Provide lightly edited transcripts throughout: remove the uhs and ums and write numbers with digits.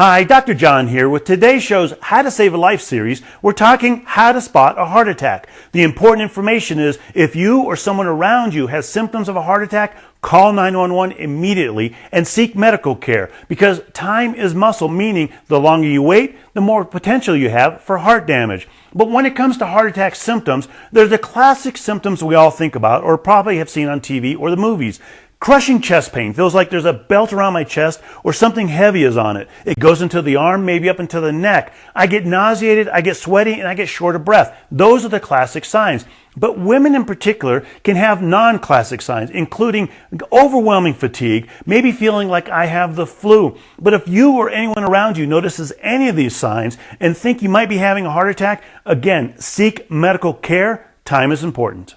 Hi, Dr. John here with today's show's How to Save a Life series. We're talking how to spot a heart attack. The important information is if you or someone around you has symptoms of a heart attack, call 911 immediately and seek medical care because time is muscle, meaning the longer you wait, the more potential you have for heart damage. But when it comes to heart attack symptoms, there's the classic symptoms we all think about or probably have seen on TV or the movies. Crushing chest pain, feels like there's a belt around my chest or something heavy is on it. It goes into the arm, maybe up into the neck. I get nauseated, I get sweaty, and I get short of breath. Those are the classic signs. But women in particular can have non-classic signs, including overwhelming fatigue, maybe feeling like I have the flu. But if you or anyone around you notices any of these signs and think you might be having a heart attack, again, seek medical care. Time is important.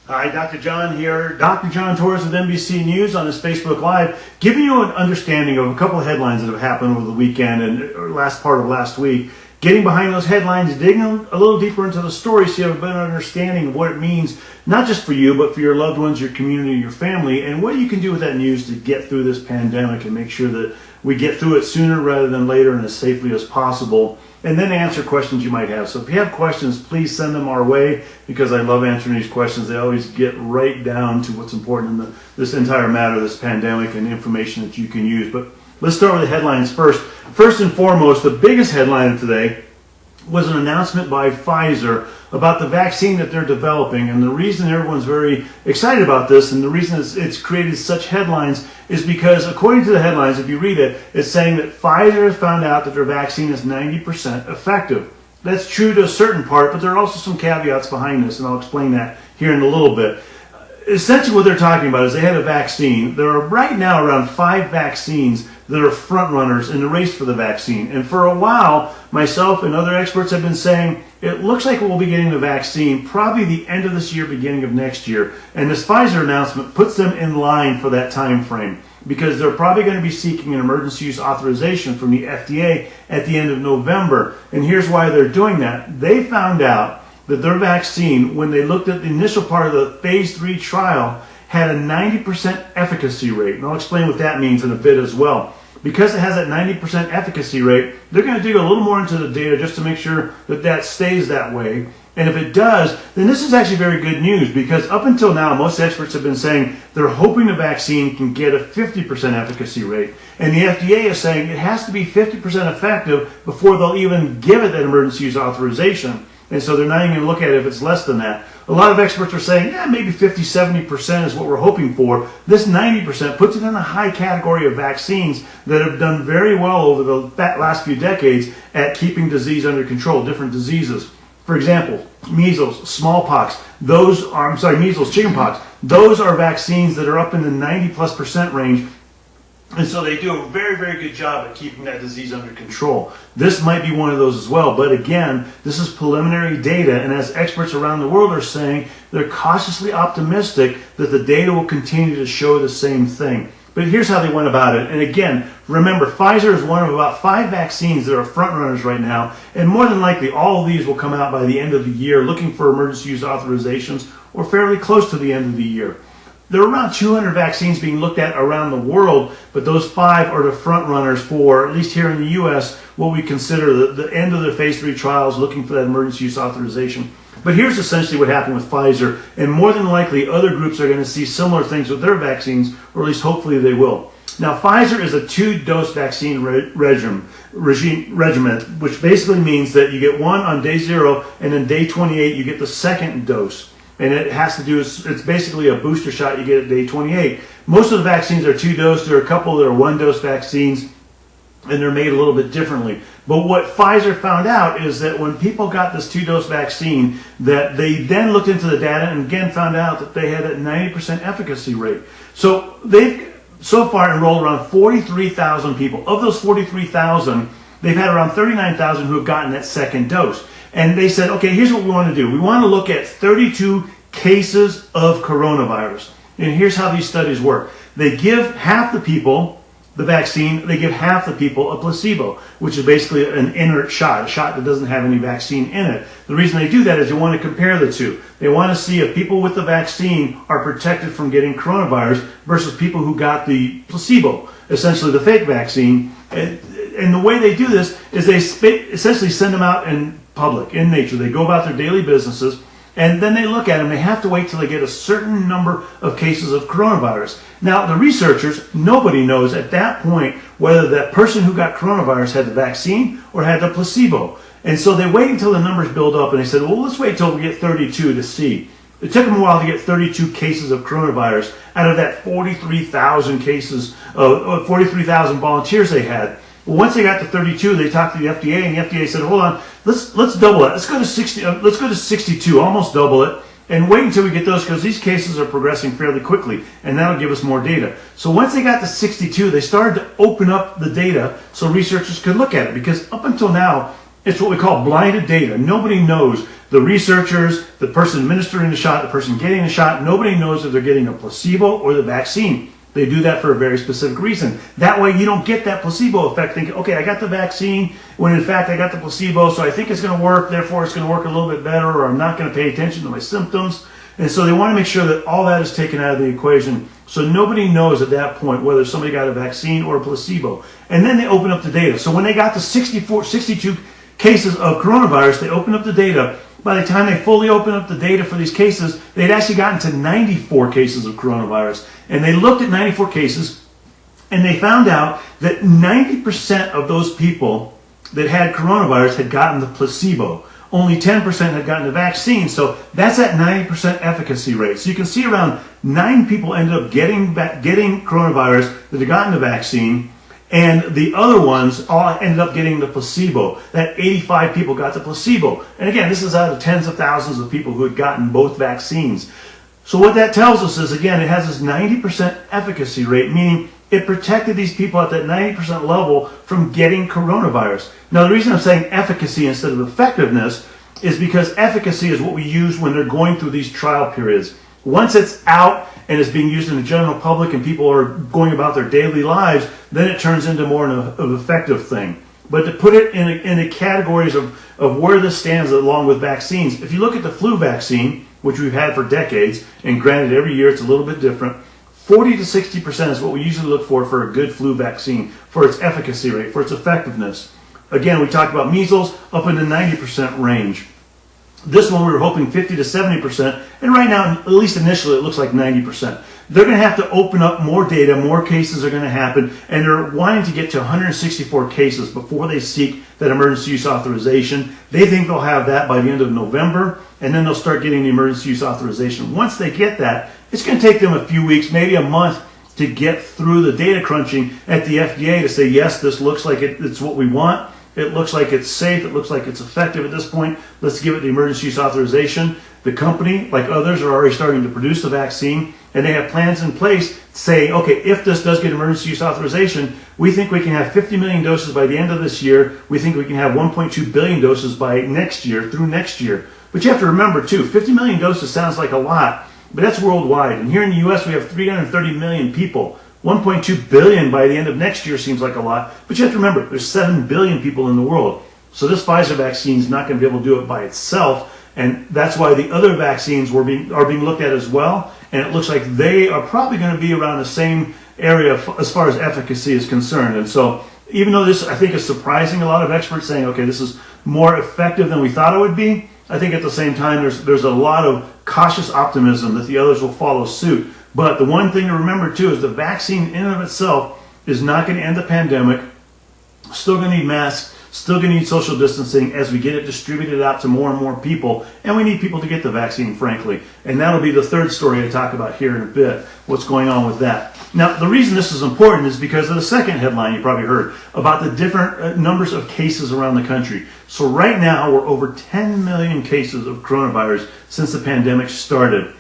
Hi, Dr. John here. Dr. John Torres with NBC News on this Facebook Live, giving you an understanding of a couple of headlines that have happened over the weekend and last part of last week. Getting behind those headlines, digging a little deeper into the story so you have a better understanding of what it means, not just for you, but for your loved ones, your community, your family, and what you can do with that news to get through this pandemic and make sure that we get through it sooner rather than later and as safely as possible. And then answer questions you might have. So if you have questions, please send them our way because I love answering these questions. They always get right down to what's important in this entire matter, this pandemic, and information that you can use. But let's start with the headlines first. First and foremost, the biggest headline today was an announcement by Pfizer about the vaccine that they're developing. And the reason everyone's very excited about this and the reason it's created such headlines is because according to the headlines, if you read it, it's saying that Pfizer has found out that their vaccine is 90% effective. That's true to a certain part, but there are also some caveats behind this, and I'll explain that here in a little bit. Essentially what they're talking about is they had a vaccine. There are right now around 5 vaccines that are front runners in the race for the vaccine. And for a while, myself and other experts have been saying, it looks like we'll be getting the vaccine probably the end of this year, beginning of next year. And this Pfizer announcement puts them in line for that time frame because they're probably going to be seeking an emergency use authorization from the FDA at the end of November. And here's why they're doing that. They found out that their vaccine, when they looked at the initial part of the phase 3 trial, had a 90% efficacy rate. And I'll explain what that means in a bit as well. Because it has that 90% efficacy rate, they're going to dig a little more into the data just to make sure that that stays that way. And if it does, then this is actually very good news because up until now, most experts have been saying they're hoping the vaccine can get a 50% efficacy rate. And the FDA is saying it has to be 50% effective before they'll even give it that emergency use authorization. And so they're not even going to look at it if it's less than that. A lot of experts are saying, yeah, maybe 50, 70% is what we're hoping for. This 90% puts it in a high category of vaccines that have done very well over the last few decades at keeping disease under control, different diseases. For example, measles, smallpox, measles, chickenpox, those are vaccines that are up in the 90+% range. And so they do a very, very good job at keeping that disease under control. This might be one of those as well. But again, this is preliminary data. And as experts around the world are saying, they're cautiously optimistic that the data will continue to show the same thing. But here's how they went about it. And again, remember, Pfizer is one of about 5 vaccines that are front runners right now. And more than likely, all of these will come out by the end of the year looking for emergency use authorizations or fairly close to the end of the year. There are around 200 vaccines being looked at around the world, but those 5 are the front runners for, at least here in the U.S., what we consider the end of the phase 3 trials looking for that emergency use authorization. But here's essentially what happened with Pfizer, and more than likely other groups are going to see similar things with their vaccines, or at least hopefully they will. Now, Pfizer is a 2-dose vaccine regimen, which basically means that you get one on day 0, and then day 28 you get the second dose. And it has to do, it's basically a booster shot you get at day 28. Most of the vaccines are 2-dose. There are a couple that are 1-dose vaccines, and they're made a little bit differently. But what Pfizer found out is that when people got this 2-dose vaccine, that they then looked into the data and again found out that they had a 90% efficacy rate. So they've so far enrolled around 43,000 people. Of those 43,000, they've had around 39,000 who have gotten that second dose. And they said, okay, here's what we want to do. We want to look at 32 cases of coronavirus. And here's how these studies work. They give half the people the vaccine, they give half the people a placebo, which is basically an inert shot, a shot that doesn't have any vaccine in it. The reason they do that is they want to compare the two. They want to see if people with the vaccine are protected from getting coronavirus versus people who got the placebo, essentially the fake vaccine. and the way they do this is they essentially send them out in public, in nature. They go about their daily businesses, and then they look at them. They have to wait till they get a certain number of cases of coronavirus. Now, the researchers, nobody knows at that point whether that person who got coronavirus had the vaccine or had the placebo. And so they wait until the numbers build up, and they said, well, let's wait till we get 32 to see. It took them a while to get 32 cases of coronavirus out of that 43,000 cases, 43,000 volunteers they had. Well, once they got to 32, they talked to the FDA, and the FDA said, hold on, let's double it. Let's go to 60. Let's go to 62, almost double it, and wait until we get those, because these cases are progressing fairly quickly, and that'll give us more data. So once they got to 62, they started to open up the data so researchers could look at it, because up until now, it's what we call blinded data. Nobody knows. The researchers, the person administering the shot, the person getting the shot, nobody knows if they're getting a placebo or the vaccine. They do that for a very specific reason. That way you don't get that placebo effect thinking, okay, I got the vaccine, when in fact I got the placebo, so I think it's going to work, therefore it's going to work a little bit better, or I'm not going to pay attention to my symptoms. And so they want to make sure that all that is taken out of the equation. So nobody knows at that point whether somebody got a vaccine or a placebo. And then they open up the data. So when they got to 62 cases of coronavirus, they opened up the data. By the time they fully opened up the data for these cases, they'd actually gotten to 94 cases of coronavirus. And they looked at 94 cases, and they found out that 90% of those people that had coronavirus had gotten the placebo. Only 10% had gotten the vaccine. So that's at 90% efficacy rate. So you can see around 9 people ended up getting coronavirus that had gotten the vaccine, and the other ones all ended up getting the placebo. That 85 people got the placebo. And again, this is out of tens of thousands of people who had gotten both vaccines. So what that tells us is, again, it has this 90% efficacy rate, meaning it protected these people at that 90% level from getting coronavirus. Now, the reason I'm saying efficacy instead of effectiveness is because efficacy is what we use when they're going through these trial periods. Once it's out and it's being used in the general public and people are going about their daily lives, then it turns into more of an effective thing. But to put it in the categories of where this stands along with vaccines, if you look at the flu vaccine, which we've had for decades, and granted every year it's a little bit different, 40 to 60% is what we usually look for a good flu vaccine, for its efficacy rate, for its effectiveness. Again, we talked about measles up in the 90% range. This one we were hoping 50 to 70%, and right now, at least initially, it looks like 90%. They're going to have to open up more data, more cases are going to happen, and they're wanting to get to 164 cases before they seek that emergency use authorization. They think they'll have that by the end of November, and then they'll start getting the emergency use authorization. Once they get that, it's going to take them a few weeks, maybe a month, to get through the data crunching at the FDA to say, yes, this looks like it's what we want. It looks like it's safe. It looks like it's effective at this point. Let's give it the emergency use authorization. The company, like others, are already starting to produce the vaccine, and they have plans in place saying, okay, if this does get emergency use authorization, we think we can have 50 million doses by the end of this year. We think we can have 1.2 billion doses by next year, through next year. But you have to remember, too, 50 million doses sounds like a lot, but that's worldwide. And here in the U.S., we have 330 million people. 1.2 billion by the end of next year seems like a lot, but you have to remember, there's 7 billion people in the world. So this Pfizer vaccine is not going to be able to do it by itself, and that's why the other vaccines are being looked at as well, and it looks like they are probably going to be around the same area as far as efficacy is concerned. And so even though this, I think, is surprising a lot of experts saying, okay, this is more effective than we thought it would be, I think at the same time there's a lot of cautious optimism that the others will follow suit. But the one thing to remember, too, is the vaccine in and of itself is not going to end the pandemic. Still going to need masks, still going to need social distancing as we get it distributed out to more and more people. And we need people to get the vaccine, frankly. And that'll be the third story I talk about here in a bit, what's going on with that. Now, the reason this is important is because of the second headline you probably heard about the different numbers of cases around the country. So right now, we're over 10 million cases of coronavirus since the pandemic started.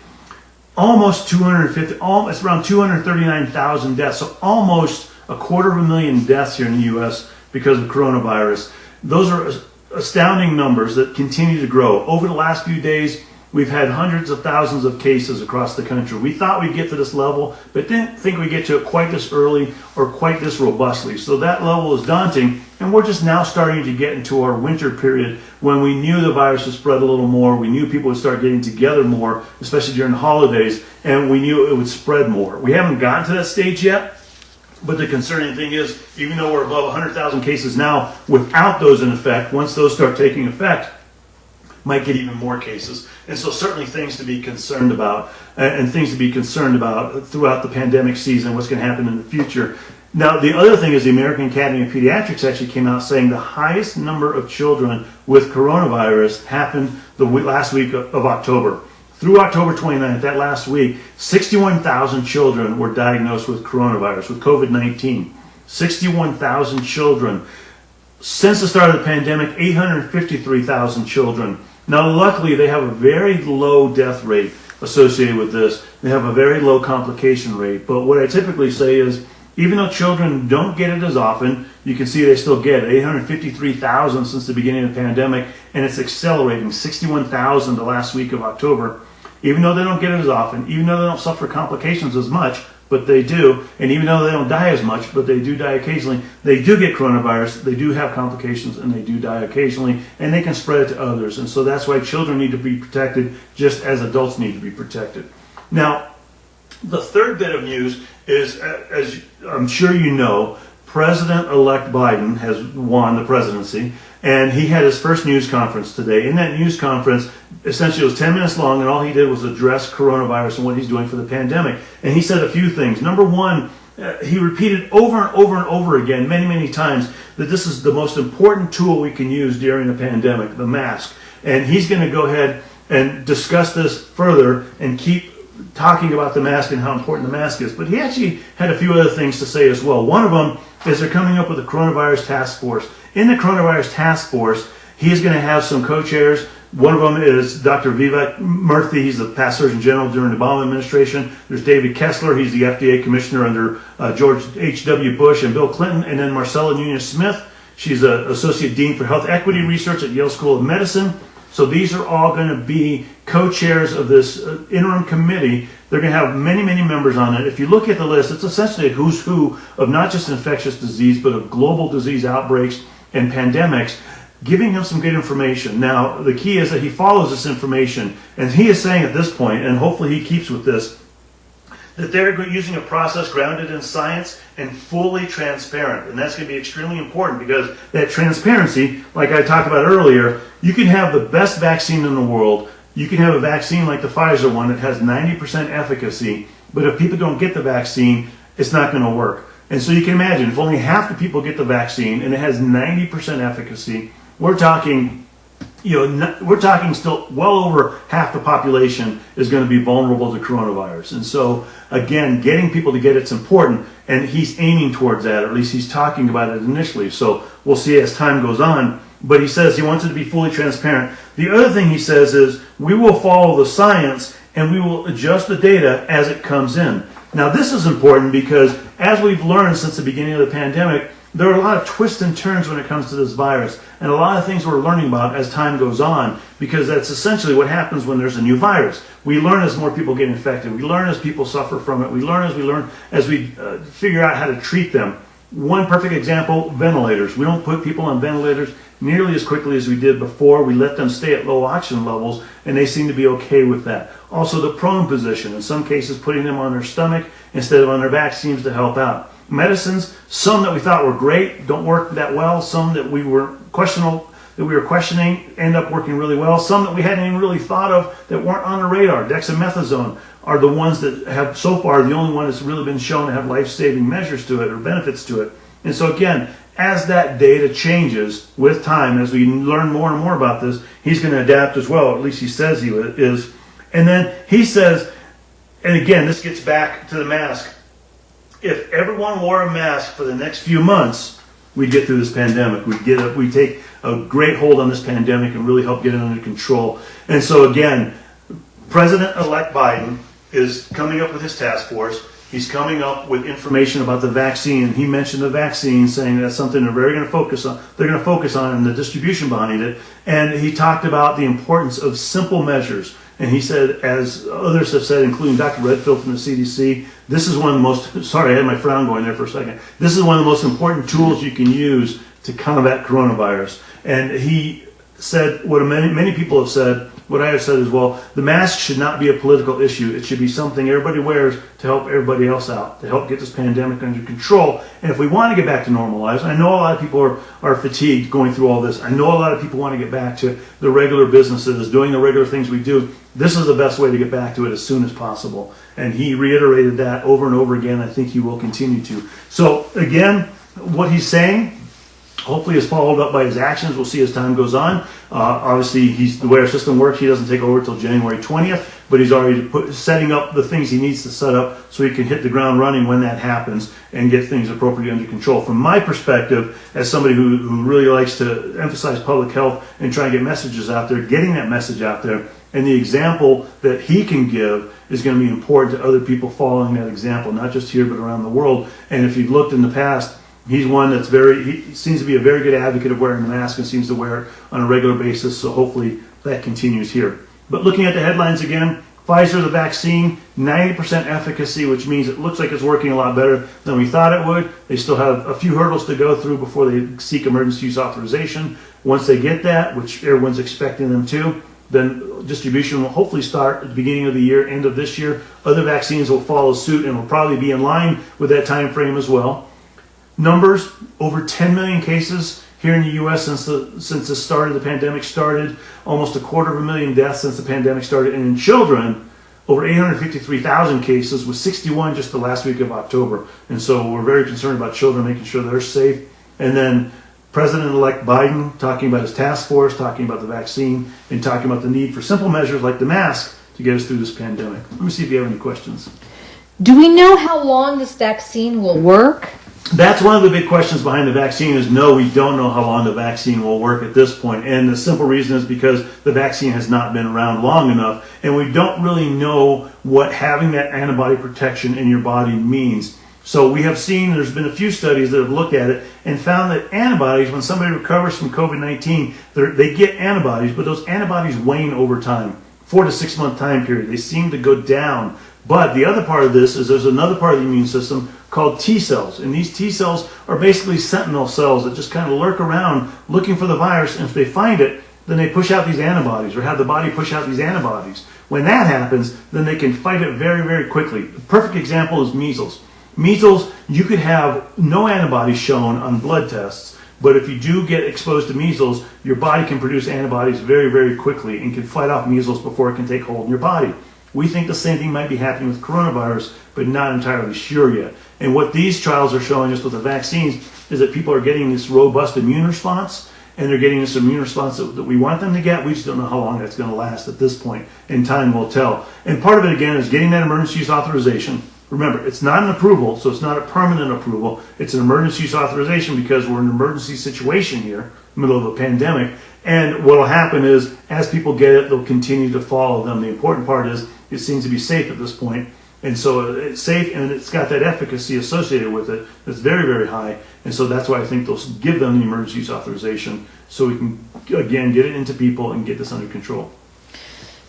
Almost 250, it's around 239,000 deaths, so almost 250,000 deaths here in the U.S. because of coronavirus. Those are astounding numbers that continue to grow. Over the last few days, we've had hundreds of thousands of cases across the country. We thought we'd get to this level, but didn't think we'd get to it quite this early or quite this robustly. So that level is daunting, and we're just now starting to get into our winter period when we knew the virus would spread a little more. We knew people would start getting together more, especially during the holidays, and we knew it would spread more. We haven't gotten to that stage yet, But the concerning thing is, even though we're above 100,000 cases now without those in effect, once those start taking effect, might get even more cases. And so certainly things to be concerned about, and things to be concerned about throughout the pandemic season, what's going to happen in the future. Now, the other thing is the American Academy of Pediatrics actually came out saying the highest number of children with coronavirus happened the last week of October. Through October 29th, that last week, 61,000 children were diagnosed with coronavirus, with COVID-19. 61,000 children. Since the start of the pandemic, 853,000 children. Now, luckily, they have a very low death rate associated with this. They have a very low complication rate. But what I typically say is, even though children don't get it as often, you can see they still get it. 853,000 since the beginning of the pandemic, and it's accelerating. 61,000 the last week of October. Even though they don't get it as often, even though they don't suffer complications as much, but they do, and even though they don't die as much, but they do die occasionally, they do get coronavirus, they do have complications, and they do die occasionally, and they can spread it to others. And so that's why children need to be protected just as adults need to be protected. Now, the third bit of news is, as I'm sure you know, President-elect Biden has won the presidency, and he had his first news conference today. In that news conference, essentially it was 10 minutes long, and all he did was address coronavirus and what he's doing for the pandemic. And he said a few things. Number one, he repeated over and over and over again, many, many times, that this is the most important tool we can use during the pandemic, the mask. And he's going to go ahead and discuss this further and keep talking about the mask and how important the mask is. But he actually had a few other things to say as well. One of them is they're coming up with a coronavirus task force. In the coronavirus task force, he is going to have some co-chairs. One of them is Dr. Vivek Murthy. He's the past Surgeon General during the Obama administration. There's David Kessler. He's the FDA commissioner under George H.W. Bush and Bill Clinton. And then Marcella Nunez-Smith. She's an associate dean for health equity research at Yale School of Medicine. So these are all going to be co-chairs of this interim committee. They're going to have many, many members on it. If you look at the list, it's essentially a who's who of not just infectious disease, but of global disease outbreaks and pandemics, giving him some good information. Now, the key is that he follows this information, and he is saying at this point, and hopefully he keeps with this, that they're using a process grounded in science and fully transparent. And that's going to be extremely important, because that transparency, like I talked about earlier, you can have the best vaccine in the world. You can have a vaccine like the Pfizer one that has 90% efficacy, but if people don't get the vaccine, it's not going to work. And so you can imagine, if only half the people get the vaccine and it has 90% efficacy, we're talking still well over half the population is going to be vulnerable to coronavirus. And so, again, getting people to get it's important, and he's aiming towards that, or at least he's talking about it initially. So we'll see as time goes on. But he says he wants it to be fully transparent. The other thing he says is, we will follow the science and we will adjust the data as it comes in. Now, this is important because, as we've learned since the beginning of the pandemic, there are a lot of twists and turns when it comes to this virus, and a lot of things we're learning about as time goes on, because that's essentially what happens when there's a new virus. We learn as more people get infected. We learn as people suffer from it. We learn as we figure out how to treat them. One perfect example, ventilators. We don't put people on ventilators nearly as quickly as we did before. We let them stay at low oxygen levels, and they seem to be okay with that. Also, the prone position. In some cases, putting them on their stomach instead of on their back seems to help out. Medicines, some that we thought were great don't work that well. Some that we were questioning end up working really well. Some that we hadn't even really thought of that weren't on the radar. Dexamethasone are the ones that have, so far, the only one that's really been shown to have life-saving measures to it or benefits to it. And so again, as that data changes with time, as we learn more and more about this, he's going to adapt as well. At least he says he is. And then he says, and again, this gets back to the mask. If everyone wore a mask for the next few months, we'd get through this pandemic. We'd take a great hold on this pandemic and really help get it under control. And so again, President-elect Biden is coming up with his task force. He's coming up with information about the vaccine. He mentioned the vaccine, saying that's something they're very going to focus on. They're going to focus on and the distribution behind it. And he talked about the importance of simple measures. And he said, as others have said, including Dr. Redfield from the CDC, this is one of the most, sorry, I had my frown going there for a second. This is one of the most important tools you can use to combat coronavirus. And he said what many people have said, what I have said as well, the mask should not be a political issue. It should be something everybody wears to help everybody else out, to help get this pandemic under control. And if we want to get back to normal lives, I know a lot of people are fatigued going through all this. I know a lot of people want to get back to the regular businesses, doing the regular things we do. This is the best way to get back to it as soon as possible. And he reiterated that over and over again. I think he will continue to. So again, what he's saying hopefully is followed up by his actions. We'll see as time goes on. Obviously, the way our system works, he doesn't take over until January 20th, but he's already setting up the things he needs to set up so he can hit the ground running when that happens and get things appropriately under control. From my perspective, as somebody who really likes to emphasize public health and try and get messages out there, getting that message out there, and the example that he can give is going to be important to other people following that example, not just here but around the world. And if you've looked in the past, he's one that's he seems to be a very good advocate of wearing the mask and seems to wear it on a regular basis. So hopefully that continues here. But looking at the headlines again, Pfizer, the vaccine, 90% efficacy, which means it looks like it's working a lot better than we thought it would. They still have a few hurdles to go through before they seek emergency use authorization. Once they get that, which everyone's expecting them to, then distribution will hopefully start at the beginning of the year, end of this year. Other vaccines will follow suit and will probably be in line with that time frame as well. Numbers, over 10 million cases here in the U.S. since the pandemic started, almost 250,000 deaths since the pandemic started, and in children, over 853,000 cases, with 61 just the last week of October. And so we're very concerned about children, making sure they're safe. And then President-elect Biden talking about his task force, talking about the vaccine, and talking about the need for simple measures like the mask to get us through this pandemic. Let me see if you have any questions. Do we know how long this vaccine will work? That's one of the big questions behind the vaccine is no, we don't know how long the vaccine will work at this point. And the simple reason is because the vaccine has not been around long enough, and we don't really know what having that antibody protection in your body means. So we have seen, there's been a few studies that have looked at it and found that antibodies, when somebody recovers from COVID-19, they get antibodies, but those antibodies wane over time, 4 to 6 month time period. They seem to go down. But the other part of this is there's another part of the immune system called T cells. And these T cells are basically sentinel cells that just kind of lurk around looking for the virus. And if they find it, then they push out these antibodies or have the body push out these antibodies. When that happens, then they can fight it very, very quickly. A perfect example is measles. Measles, you could have no antibodies shown on blood tests, but if you do get exposed to measles, your body can produce antibodies very, very quickly and can fight off measles before it can take hold in your body. We think the same thing might be happening with coronavirus, but not entirely sure yet. And what these trials are showing us with the vaccines is that people are getting this robust immune response, and they're getting this immune response that we want them to get. We just don't know how long that's going to last at this point, and time will tell. And part of it, again, is getting that emergency use authorization. Remember, it's not an approval, so it's not a permanent approval. It's an emergency use authorization because we're in an emergency situation here, in the middle of a pandemic. And what will happen is, as people get it, they'll continue to follow them. The important part is it seems to be safe at this point. And so it's safe, and it's got that efficacy associated with it that's very, very high. And so that's why I think they'll give them the emergency use authorization so we can, again, get it into people and get this under control.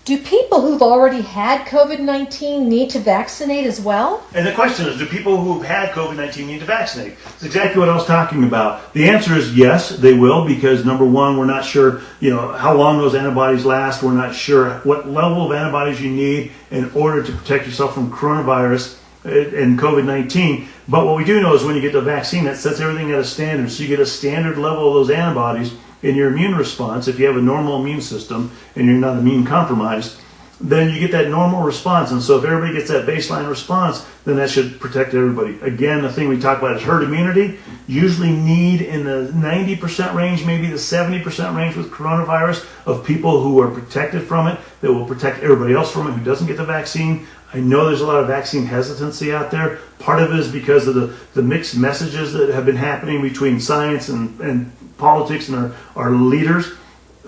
Do people who've already had COVID-19 need to vaccinate as well? And the question is, do people who've had COVID-19 need to vaccinate? It's exactly what I was talking about. The answer is yes, they will, because number one, we're not sure, how long those antibodies last. We're not sure what level of antibodies you need in order to protect yourself from coronavirus and COVID-19. But what we do know is when you get the vaccine, that sets everything at a standard. So you get a standard level of those antibodies in your immune response. If you have a normal immune system and you're not immune compromised, then you get that normal response. And so if everybody gets that baseline response, then that should protect everybody. Again, the thing we talk about is herd immunity. Usually need in the 90% range, maybe the 70% range with coronavirus of people who are protected from it, that will protect everybody else from it who doesn't get the vaccine. I know there's a lot of vaccine hesitancy out there. Part of it is because of the mixed messages that have been happening between science and politics and our leaders.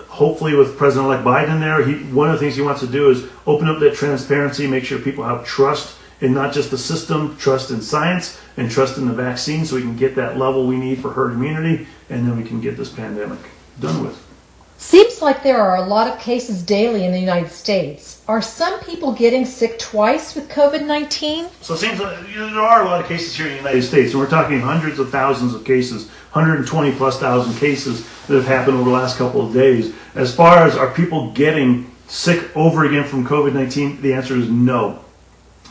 Hopefully with President-elect Biden there, one of the things he wants to do is open up that transparency, make sure people have trust in not just the system, trust in science, and trust in the vaccine so we can get that level we need for herd immunity, and then we can get this pandemic done with. Seems like there are a lot of cases daily in the United States. Are some people getting sick twice with COVID-19? So it seems like there are a lot of cases here in the United States, and we're talking hundreds of thousands of cases, 120 plus thousand cases that have happened over the last couple of days. As far as are people getting sick over again from COVID-19, the answer is no.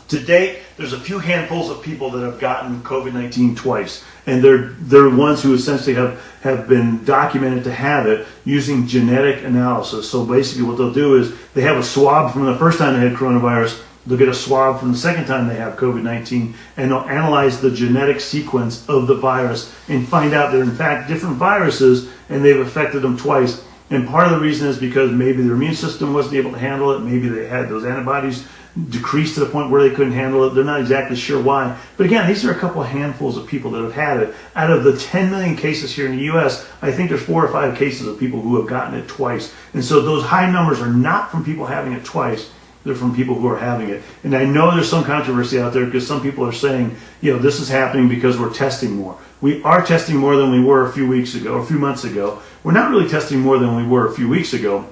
To date, there's a few handfuls of people that have gotten COVID-19 twice, and they're ones who essentially have been documented to have it using genetic analysis. So basically what they'll do is they have a swab from the first time they had coronavirus, they'll get a swab from the second time they have COVID-19, and they'll analyze the genetic sequence of the virus and find out they're in fact different viruses and they've affected them twice. And part of the reason is because maybe their immune system wasn't able to handle it, maybe they had those antibodies decreased to the point where they couldn't handle it. They're not exactly sure why. But again, these are a couple of handfuls of people that have had it. Out of the 10 million cases here in the U.S., I think there's 4 or 5 cases of people who have gotten it twice. And so those high numbers are not from people having it twice. They're from people who are having it. And I know there's some controversy out there because some people are saying, this is happening because we're testing more. We are testing more than we were a few weeks ago, or a few months ago. We're not really testing more than we were a few weeks ago.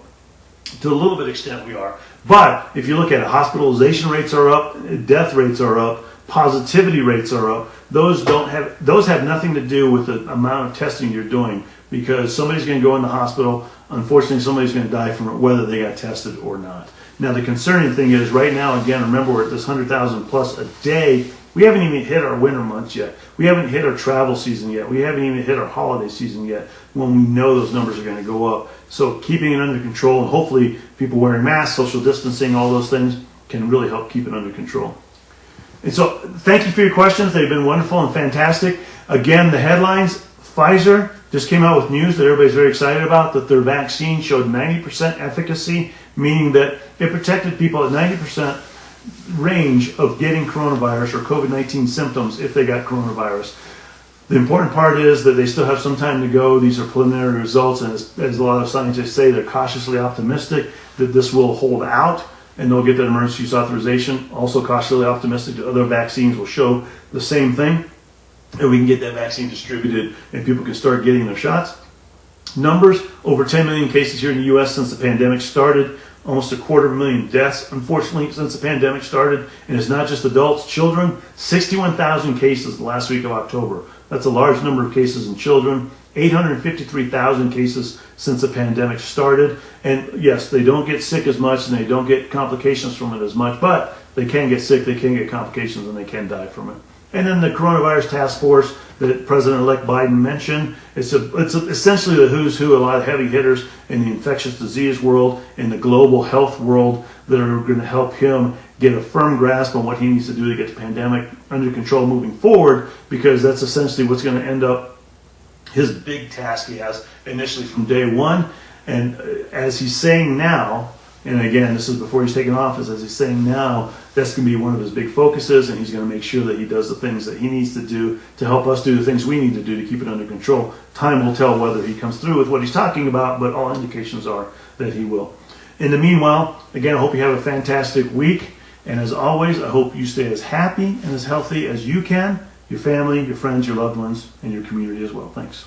To a little bit extent we are. But if you look at it, hospitalization rates are up, death rates are up, positivity rates are up. Those have nothing to do with the amount of testing you're doing, because somebody's going to go in the hospital. Unfortunately, somebody's going to die from it, whether they got tested or not. Now, the concerning thing is right now, again, remember we're at this 100,000 plus a day. We haven't even hit our winter months yet. We haven't hit our travel season yet. We haven't even hit our holiday season yet when we know those numbers are going to go up. So keeping it under control, and hopefully people wearing masks, social distancing, all those things can really help keep it under control. And so thank you for your questions. They've been wonderful and fantastic. Again, the headlines, Pfizer just came out with news that everybody's very excited about, that their vaccine showed 90% efficacy, meaning that it protected people at 90% range of getting coronavirus or COVID-19 symptoms if they got coronavirus. The important part is that they still have some time to go. These are preliminary results, and as a lot of scientists say, they're cautiously optimistic that this will hold out and they'll get that emergency use authorization. Also cautiously optimistic that other vaccines will show the same thing, and we can get that vaccine distributed and people can start getting their shots. Numbers, over 10 million cases here in the U.S. since the pandemic started. Almost 250,000 deaths, unfortunately, since the pandemic started. And it's not just adults, children. 61,000 cases the last week of October. That's a large number of cases in children. 853,000 cases since the pandemic started. And yes, they don't get sick as much and they don't get complications from it as much, but they can get sick, they can get complications, and they can die from it. And then the coronavirus task force that President-elect Biden mentioned, it's essentially the who's who, a lot of heavy hitters in the infectious disease world, in the global health world, that are going to help him get a firm grasp on what he needs to do to get the pandemic under control moving forward, because that's essentially what's going to end up his big task he has initially from day one. And as he's saying now, and again, this is before he's taken office, as he's saying now, that's going to be one of his big focuses, and he's going to make sure that he does the things that he needs to do to help us do the things we need to do to keep it under control. Time will tell whether he comes through with what he's talking about, but all indications are that he will. In the meanwhile, again, I hope you have a fantastic week, and as always, I hope you stay as happy and as healthy as you can, your family, your friends, your loved ones, and your community as well. Thanks.